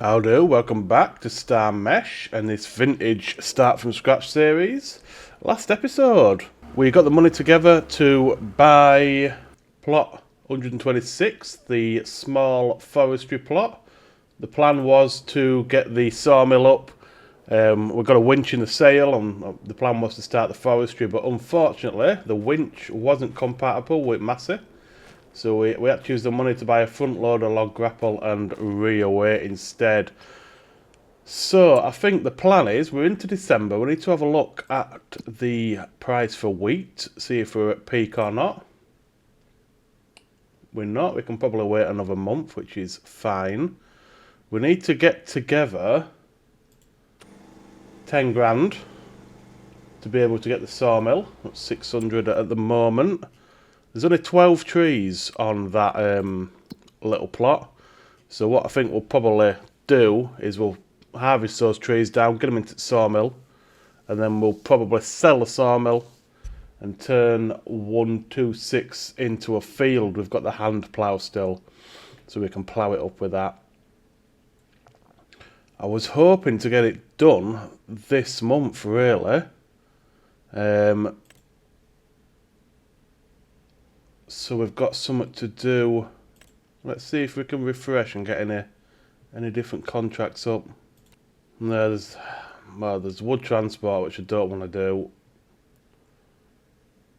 How do? Welcome back to Star Mesh and this vintage Start From Scratch series. Last episode, we got the money together to buy plot 126, the small forestry plot. The plan was to get the sawmill up. We've got a winch in the sail, and the plan was to start the forestry, but unfortunately, the winch wasn't compatible with Massey. So we had to use the money to buy a front loader, log grapple and rear weight instead. So I think the plan is we're into December. We need to have a look at the price for wheat, see if we're at peak or not. We're not. We can probably wait another month, which is fine. We need to get together 10 grand to be able to get the sawmill. That's 600 at the moment. There's only 12 trees on that little plot. So what I think we'll probably do is we'll harvest those trees down, get them into the sawmill, and then we'll probably sell the sawmill and turn 126 into a field. We've got the hand plow still, so we can plow it up with that. I was hoping to get it done this month, really. So we've got something to do. Let's see if we can refresh and get any different contracts up. No, there's wood transport, which I don't want to do.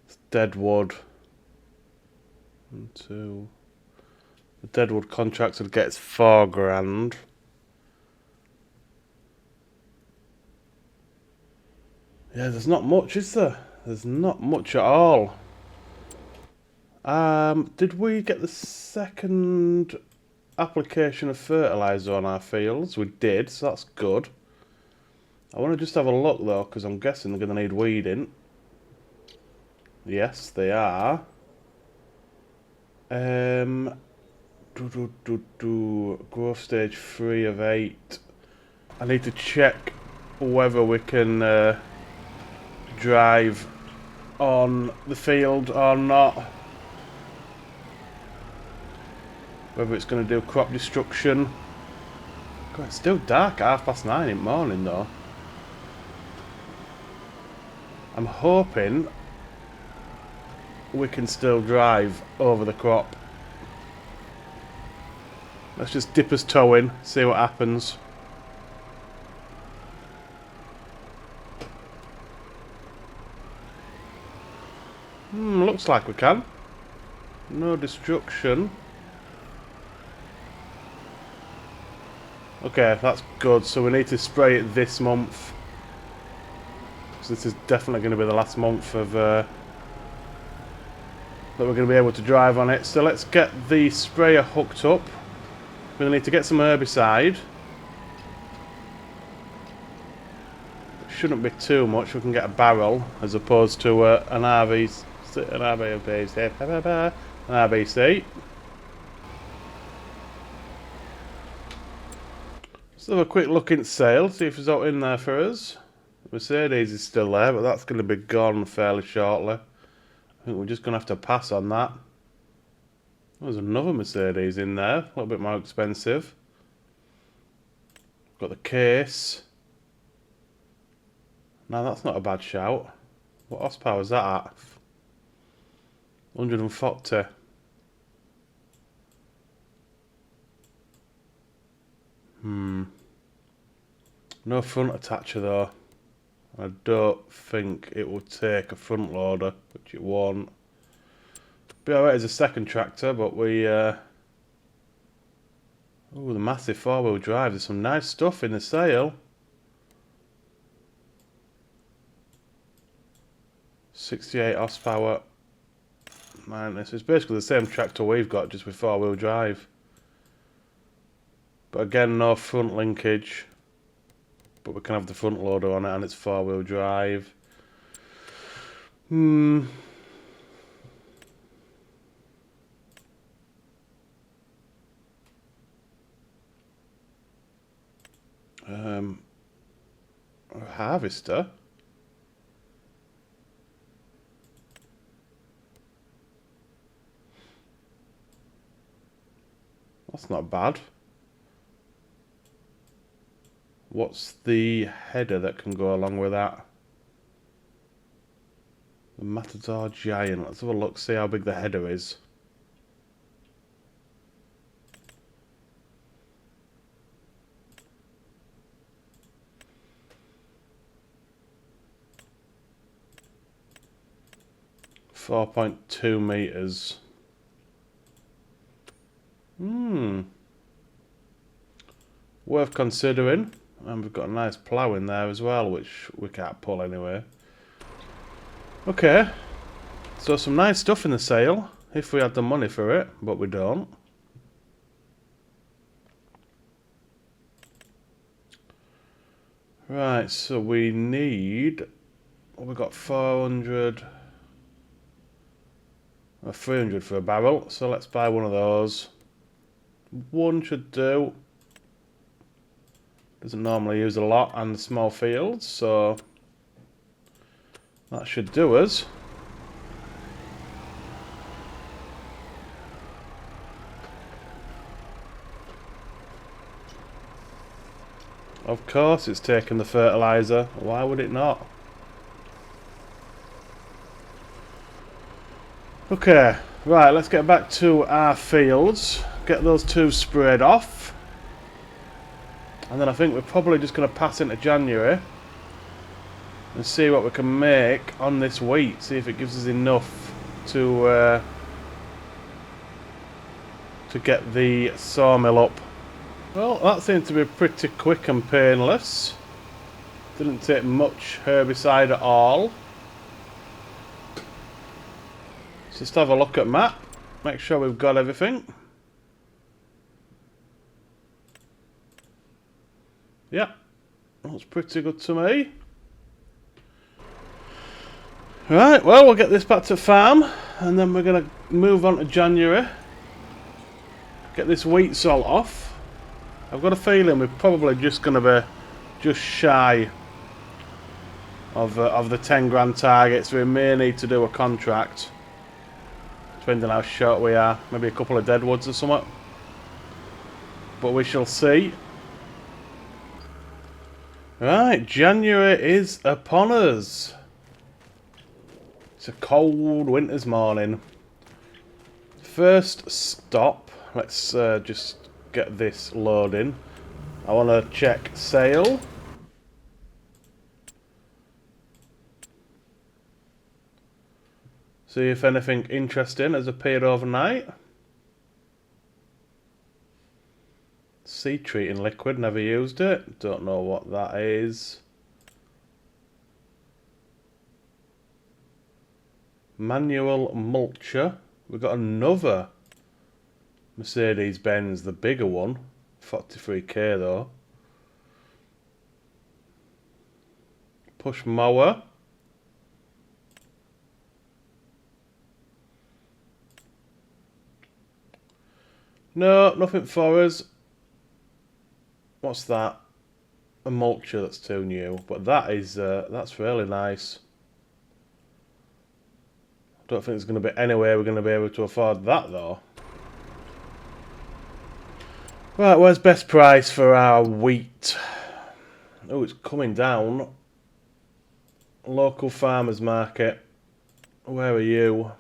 It's dead wood. The dead wood contracts would get us 4 grand. Yeah, there's not much, is there? There's not much at all. Did we get the second application of fertiliser on our fields? We did, so that's good. I want to just have a look though, because I'm guessing they're going to need weeding. Yes, they are. Growth stage 3 of 8. I need to check whether we can drive on the field or not. Whether it's going to do crop destruction. God, it's still dark at 9:30 in the morning though. I'm hoping we can still drive over the crop. Let's just dip his toe in, see what happens. Looks like we can. No destruction. Okay, that's good. So we need to spray it this month. So this is definitely going to be the last month of that we're going to be able to drive on it. So let's get the sprayer hooked up. We're going to need to get some herbicide. It shouldn't be too much. We can get a barrel as opposed to an RBC. Let's have a quick look in sale, see if there's out in there for us. Mercedes is still there, but that's going to be gone fairly shortly. I think we're just going to have to pass on that. There's another Mercedes in there, a little bit more expensive. Got the case. Now that's not a bad shout. What horsepower is that at? 140. No front attacher though. I don't think it will take a front loader, which it won't. Be alright as a second tractor, but we the massive 4-wheel drive. There's some nice stuff in the sale. 68 horsepower. Madness. It's basically the same tractor we've got, just with 4-wheel drive. But again, no front linkage. But we can have the front loader on it, and it's 4-wheel drive. A harvester. That's not bad. What's the header that can go along with that? The Matador Giant. Let's have a look, see how big the header is. .2 meters. Worth considering. And we've got a nice plough in there as well, which we can't pull anyway. Okay. So some nice stuff in the sale, if we had the money for it, but we don't. Right, so we need... we've got 400... or 300 for a barrel, so let's buy one of those. One should do. Doesn't normally use a lot on the small fields, so that should do us. Of course it's taking the fertilizer. Why would it not? Okay, right, let's get back to our fields. Get those two sprayed off. And then I think we're probably just going to pass into January and see what we can make on this wheat. See if it gives us enough to get the sawmill up. Well, that seemed to be pretty quick and painless. Didn't take much herbicide at all. So just have a look at map. Make sure we've got everything. Yeah, that's pretty good to me. Right, well, we'll get this back to farm, and then we're going to move on to January. Get this wheat salt off. I've got a feeling we're probably just going to be just shy of the 10 grand target, so we may need to do a contract. Depending on how short we are. Maybe a couple of deadwoods or something. But we shall see. Right, January is upon us. It's a cold winter's morning. First stop, let's just get this loading. I want to check sale. See if anything interesting has appeared overnight. Seed treating liquid, never used it. Don't know what that is. Manual mulcher. We've got another Mercedes-Benz, the bigger one. 43k though. Push mower. No, nothing for us. What's that? A mulcher that's too new, but that is that's really nice. I don't think there's going to be any way we're going to be able to afford that though. Right, where's best price for our wheat? Oh, it's coming down. Local farmers market. Where are you?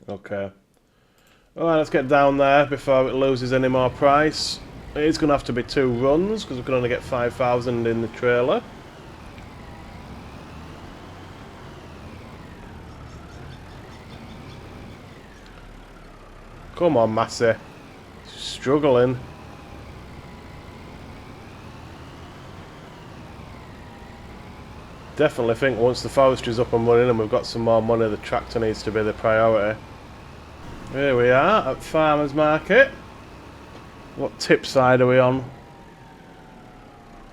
Okay. Alright, let's get down there before it loses any more price. It is going to have to be 2 runs because we can only get 5,000 in the trailer. Come on, Massey. Struggling. Definitely think once the forestry's up and running and we've got some more money, the tractor needs to be the priority. Here we are at Farmers Market. What tip side are we on?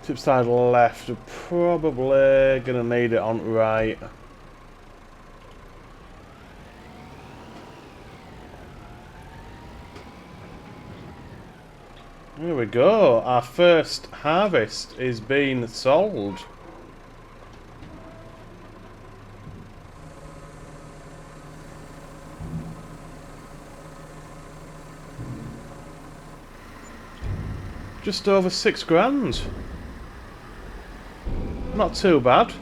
Tip side left. We're probably going to need it on right. Here we go. Our first harvest is being sold. Just over 6 grand. Not too bad.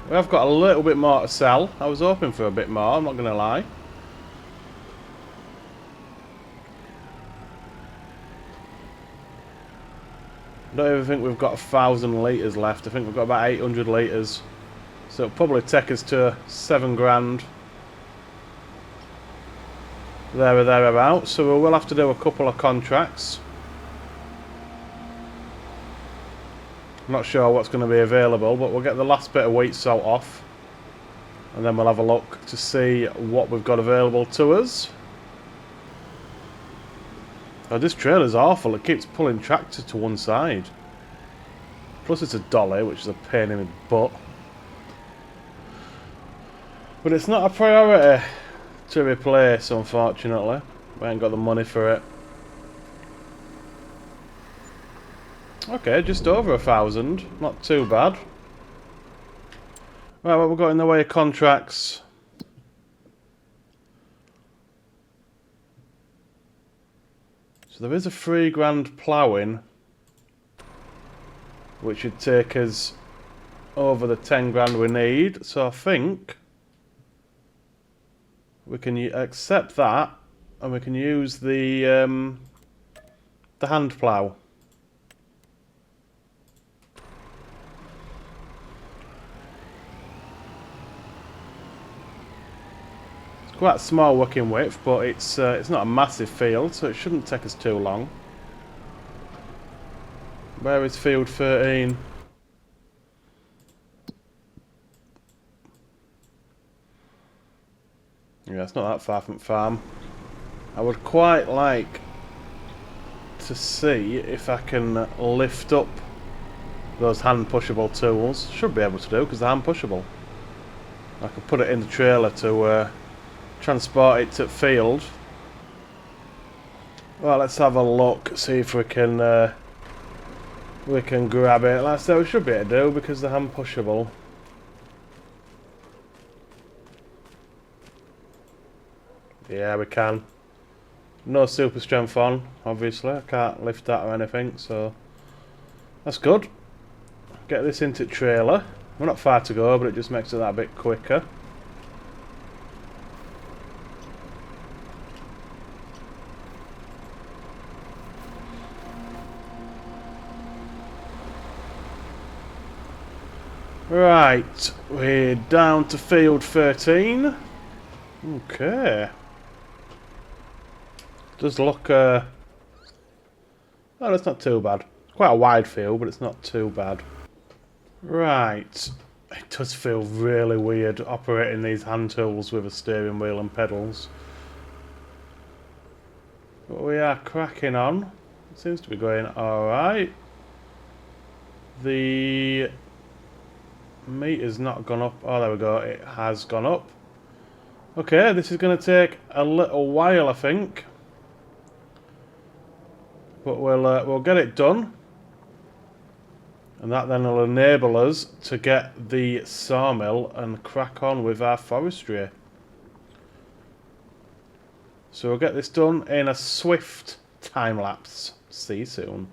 We have got a little bit more to sell. I was hoping for a bit more, I'm not going to lie. I don't even think we've got 1,000 litres left. I think we've got about 800 litres. So it'll probably take us to 7 grand. There or thereabouts. So we will have to do a couple of contracts. I'm not sure what's going to be available, but we'll get the last bit of wheat salt off. And then we'll have a look to see what we've got available to us. Oh, this trailer's awful. It keeps pulling tractors to one side. Plus it's a dolly, which is a pain in the butt. But it's not a priority to replace, unfortunately. We ain't got the money for it. Okay, just over 1,000. Not too bad. Right, what we've got in the way of contracts. So there is a 3 grand ploughing, which would take us over the 10 grand we need. So I think we can accept that, and we can use the hand plough. Quite a small working width, but it's not a massive field, so it shouldn't take us too long. Where is field 13? Yeah, it's not that far from farm. I would quite like to see if I can lift up those hand pushable tools. Should be able to do, because they're hand pushable. I could put it in the trailer to transport it to field. Well, let's have a look, see if we can grab it. Like I said, we should be able to do, because they're hand pushable. Yeah, we can. No super strength on, obviously. I can't lift that or anything, so that's good. Get this into trailer. We're not far to go, but it just makes it that bit quicker. Right, we're down to field 13. Okay. Does look, oh, that's not too bad. Quite a wide field, but it's not too bad. Right. It does feel really weird operating these hand tools with a steering wheel and pedals. But we are cracking on. It seems to be going alright. The meter's not gone up. Oh, there we go. It has gone up. Okay, this is going to take a little while, I think. But we'll get it done. And that then will enable us to get the sawmill and crack on with our forestry. So we'll get this done in a swift time lapse. See you soon.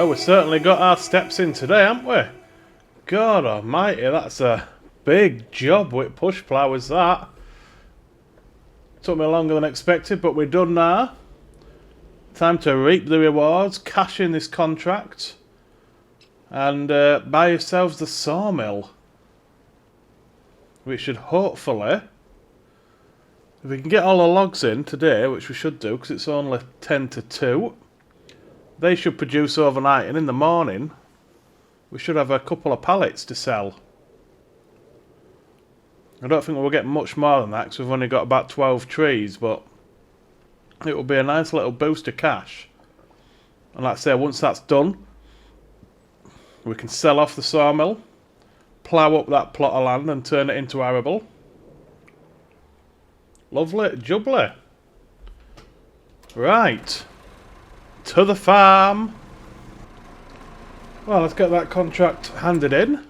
Well, we certainly got our steps in today, haven't we? God almighty, that's a big job with push plough, is that? Took me longer than expected, but we're done now. Time to reap the rewards, cash in this contract, and buy yourselves the sawmill. Which should hopefully, if we can get all the logs in today, which we should do because it's only 10 to 2, they should produce overnight, and in the morning we should have a couple of pallets to sell. I don't think we'll get much more than that because we've only got about 12 trees, but it will be a nice little boost of cash. And like I say, once that's done, we can sell off the sawmill, plough up that plot of land and turn it into arable. Lovely, jubbly. Right, to the farm. Well, let's get that contract handed in.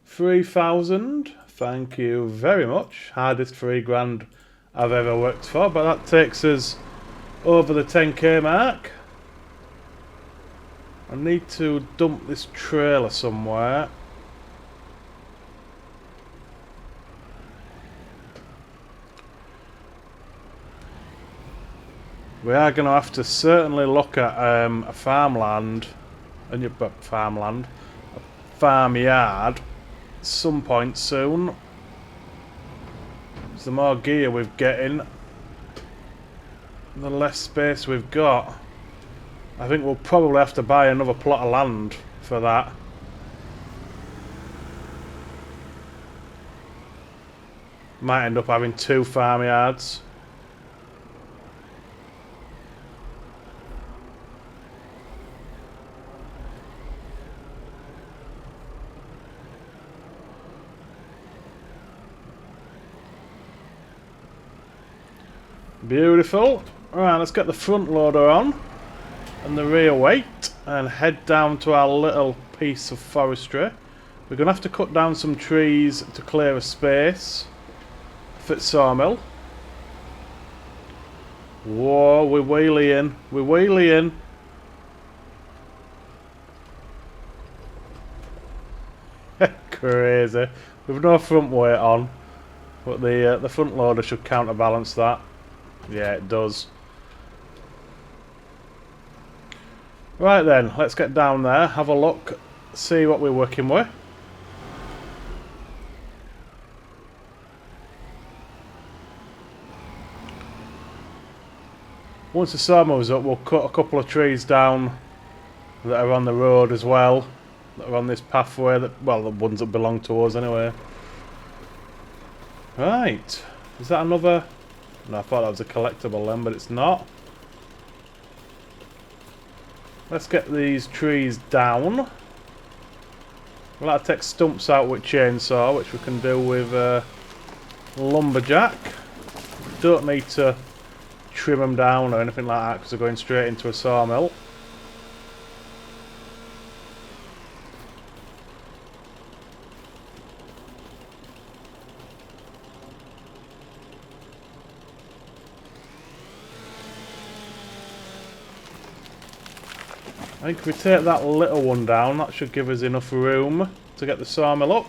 $3,000, thank you very much. Hardest $3,000 I've ever worked for, but that takes us over the 10k mark. I need to dump this trailer somewhere. We are going to have to certainly look at a farmyard some point soon. So the more gear we're getting, the less space we've got. I think we'll probably have to buy another plot of land for that. Might end up having 2 farmyards. Beautiful. Alright, let's get the front loader on and the rear weight and head down to our little piece of forestry. We're going to have to cut down some trees to clear a space for the sawmill. Whoa, we're wheeling. We're wheeling. Crazy. We've no front weight on, but the front loader should counterbalance that. Yeah, it does. Right then, let's get down there, have a look, see what we're working with. Once the sawmill's up, we'll cut a couple of trees down that are on the road as well, that are on this pathway, well, the ones that belong to us anyway. Right, is that another... No, I thought that was a collectible then, but it's not. Let's get these trees down. We'll have to take stumps out with chainsaw, which we can do with lumberjack. Don't need to trim them down or anything like that because they're going straight into a sawmill. I think if we take that little one down, that should give us enough room to get the sawmill up.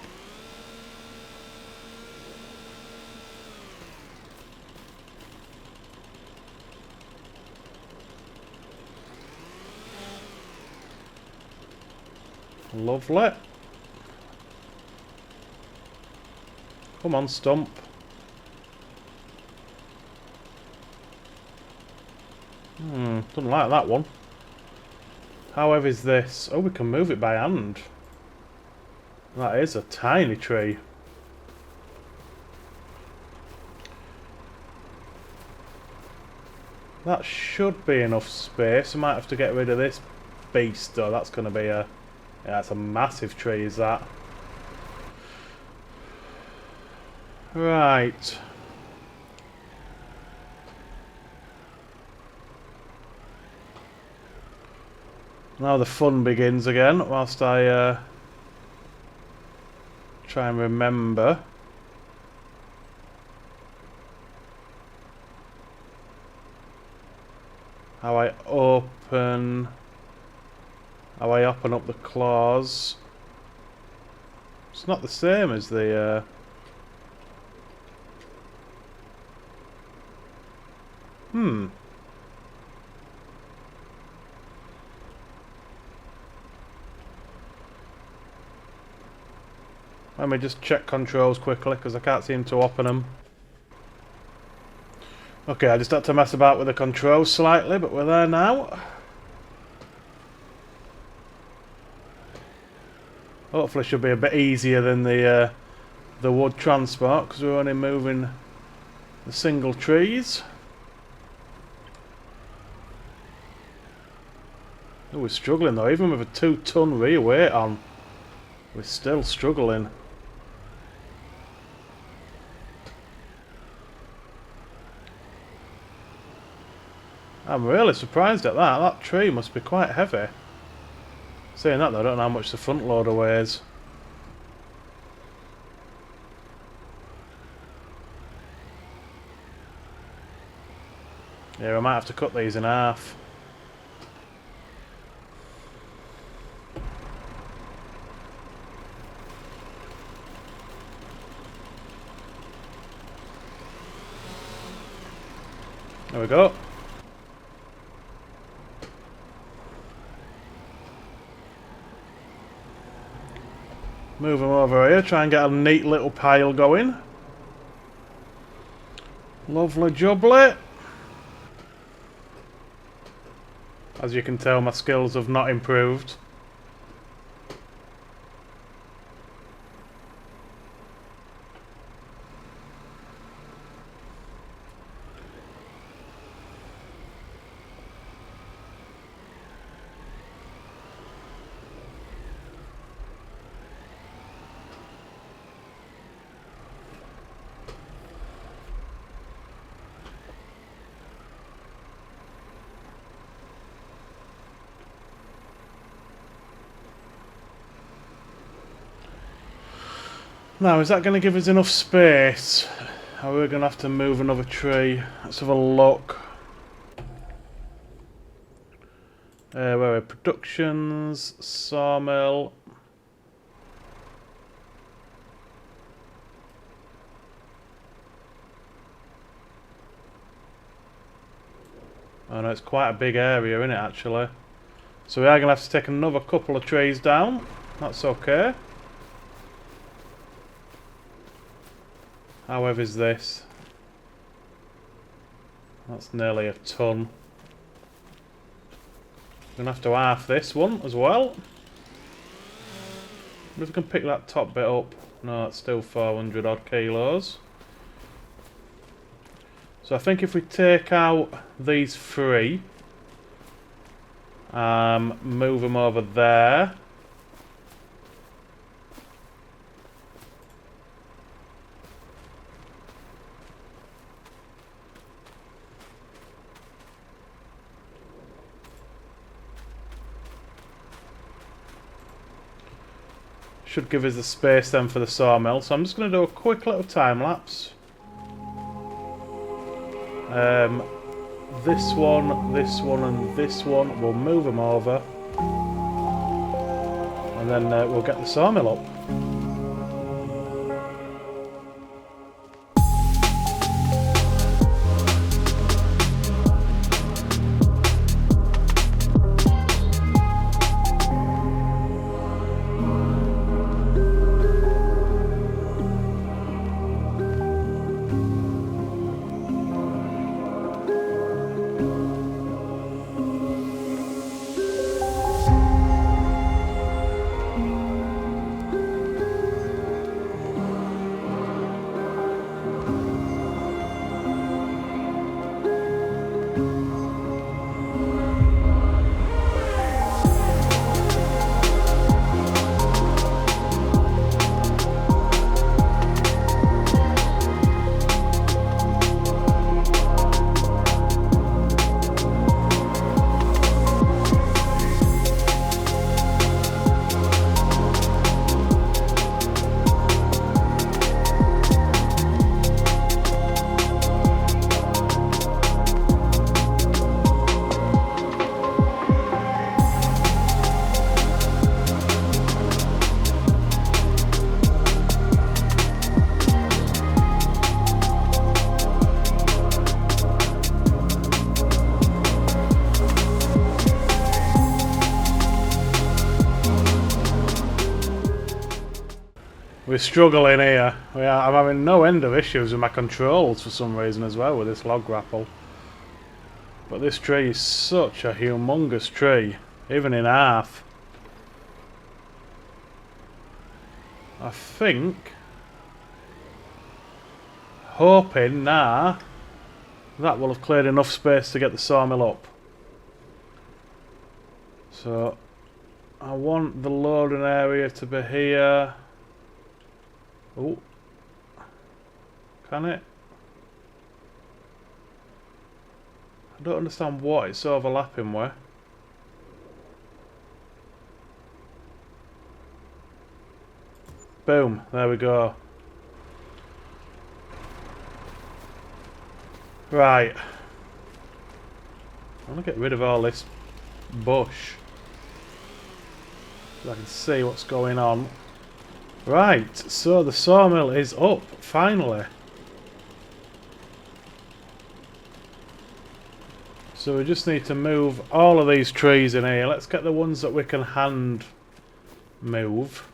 Lovely. Come on, stump. Don't like that one. How heavy is this? Oh, we can move it by hand. That is a tiny tree. That should be enough space. We might have to get rid of this beast though. That's going to be a... Yeah, that's a massive tree, is that? Right. Now the fun begins again, whilst I try and remember how I open up the claws. It's not the same as the Let me just check controls quickly because I can't seem to open them. Okay, I just had to mess about with the controls slightly, but we're there now. Hopefully should be a bit easier than the wood transport because we're only moving the single trees. Oh, we're struggling though, even with a 2-ton rear weight on. We're still struggling. I'm really surprised at that. That tree must be quite heavy. Saying that though, I don't know how much the front loader weighs. Yeah, I might have to cut these in half. There we go. Move them over here, try and get a neat little pile going. Lovely jubbly. As you can tell, my skills have not improved. Now, is that going to give us enough space? Or are we going to have to move another tree? Let's have a look. Where are we? Productions, sawmill. Oh no, it's quite a big area, isn't it, actually? So we are going to have to take another couple of trees down. That's okay. How heavy is this? That's nearly a ton. We're going to have to half this one as well. If we can pick that top bit up. No, it's still 400 odd kilos. So I think if we take out these three, move them over there. Should give us the space then for the sawmill. So I'm just going to do a quick little time lapse. This one, and this one. We'll move them over. And then we'll get the sawmill up. We're struggling here. I'm having no end of issues with my controls for some reason as well with this log grapple. But this tree is such a humongous tree, even in half. I think, hoping now, that will have cleared enough space to get the sawmill up. So, I want the loading area to be here. Oh, can it? I don't understand what it's overlapping with. Boom, there we go. Right. I want to get rid of all this bush so I can see what's going on. Right, so the sawmill is up, finally. So we just need to move all of these trees in here. Let's get the ones that we can hand move.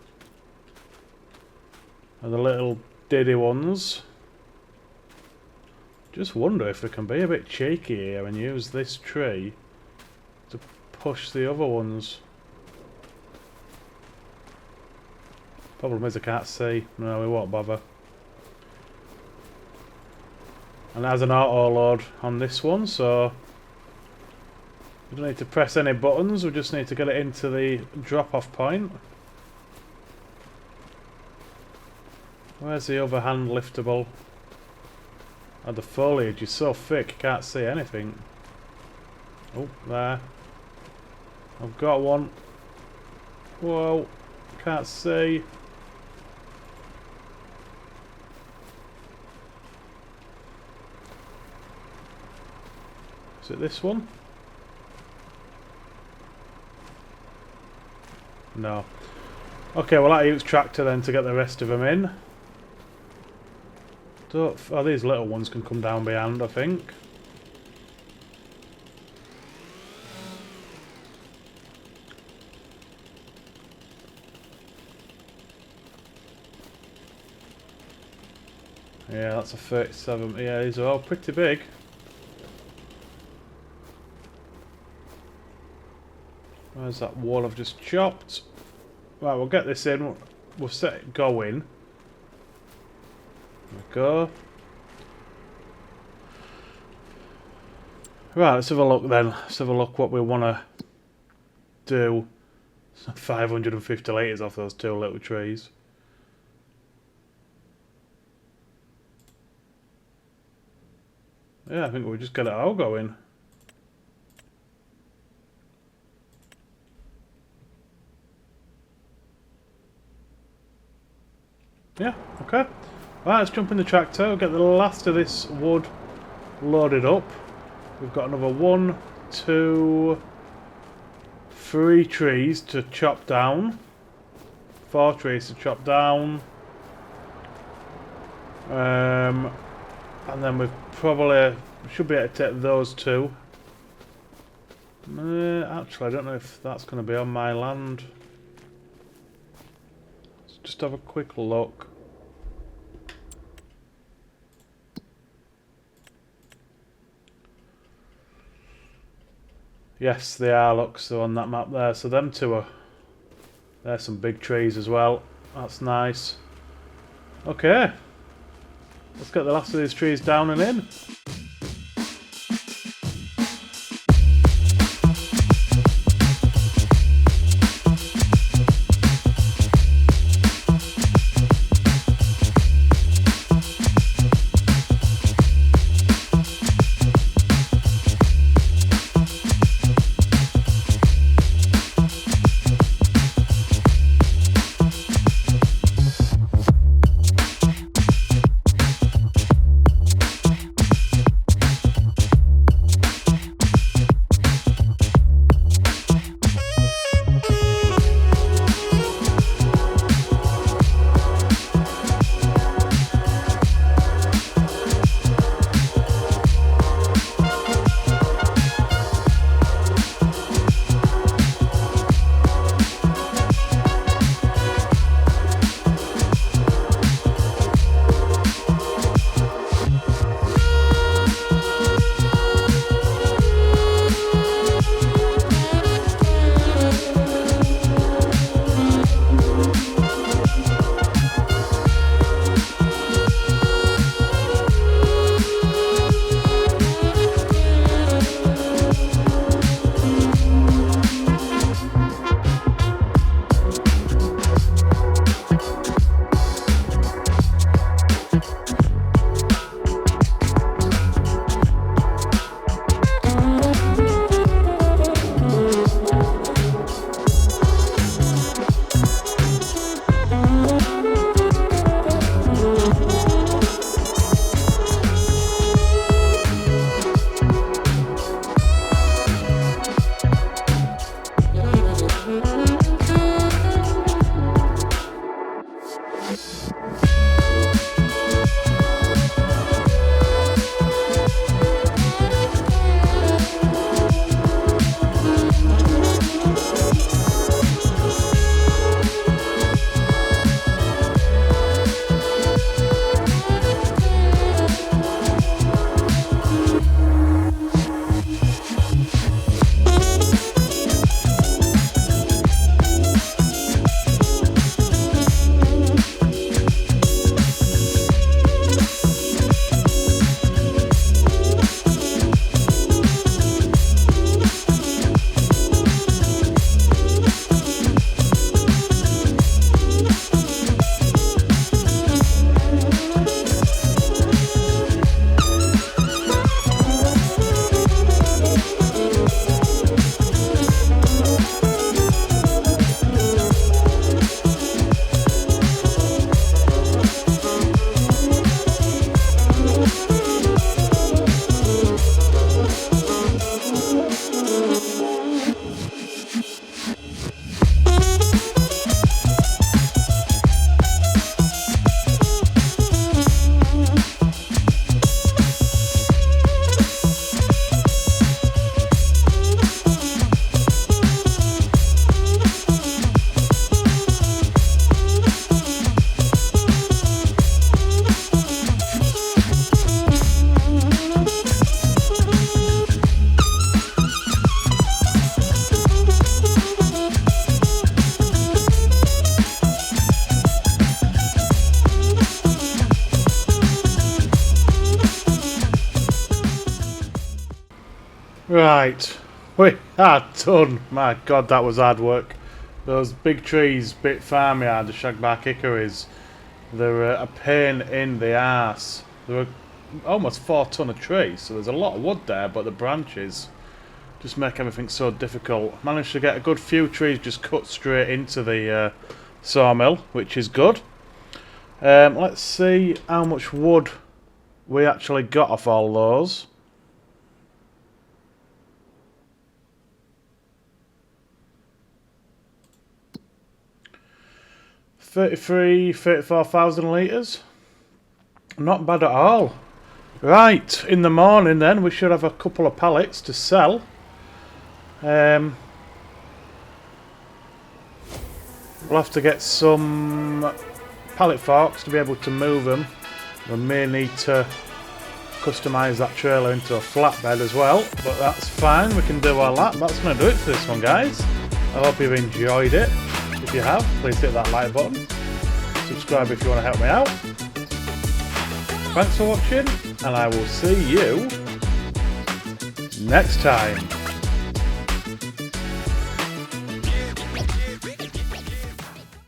And the little diddy ones. Just wonder if we can be a bit cheeky here and use this tree to push the other ones. Problem is I can't see. No, we won't bother. And there's an auto load on this one, so we don't need to press any buttons, we just need to get it into the drop-off point. Where's the other hand liftable? Oh, the foliage is so thick you can't see anything. Oh, there. I've got one. Whoa, can't see. Is it this one? No. Okay, well that use tractor then to get the rest of them in. Oh, these little ones can come down behind, I think. Yeah, that's a 37. Yeah, these are all pretty big. Where's that wall I've just chopped? Right, we'll get this in. We'll set it going. There we go. Right, let's have a look then. Let's have a look what we want to do. 550 litres off those two little trees. Yeah, I think we'll just get it all going. Yeah, okay. Right, let's jump in the tractor. We'll get the last of this wood loaded up. We've got another 1, 2, 3 trees to chop down. 4 trees to chop down. And then we should be able to take those 2. Actually, I don't know if that's going to be on my land. Let's just have a quick look. Yes, they are, look, so on that map there. So them 2 are... There's some big trees as well. That's nice. Okay. Let's get the last of these trees down and in. Right, we are done. My God, that was hard work. Those big trees bit farmyard, the shagbark hickories. They're a pain in the arse. They're almost 4 ton of trees, so there's a lot of wood there, but the branches just make everything so difficult. Managed to get a good few trees just cut straight into the sawmill, which is good. Let's see how much wood we actually got off all those. $34,000 litres. Not bad at all. Right, in the morning then we should have a couple of pallets to sell. We'll have to get some pallet forks to be able to move them. We may need to customise that trailer into a flatbed as well, but that's fine, we can do all that. That's going to do it for this one, guys. I hope you've enjoyed it. If you have, please hit that like button. Subscribe if you want to help me out. Thanks for watching, and I will see you next time.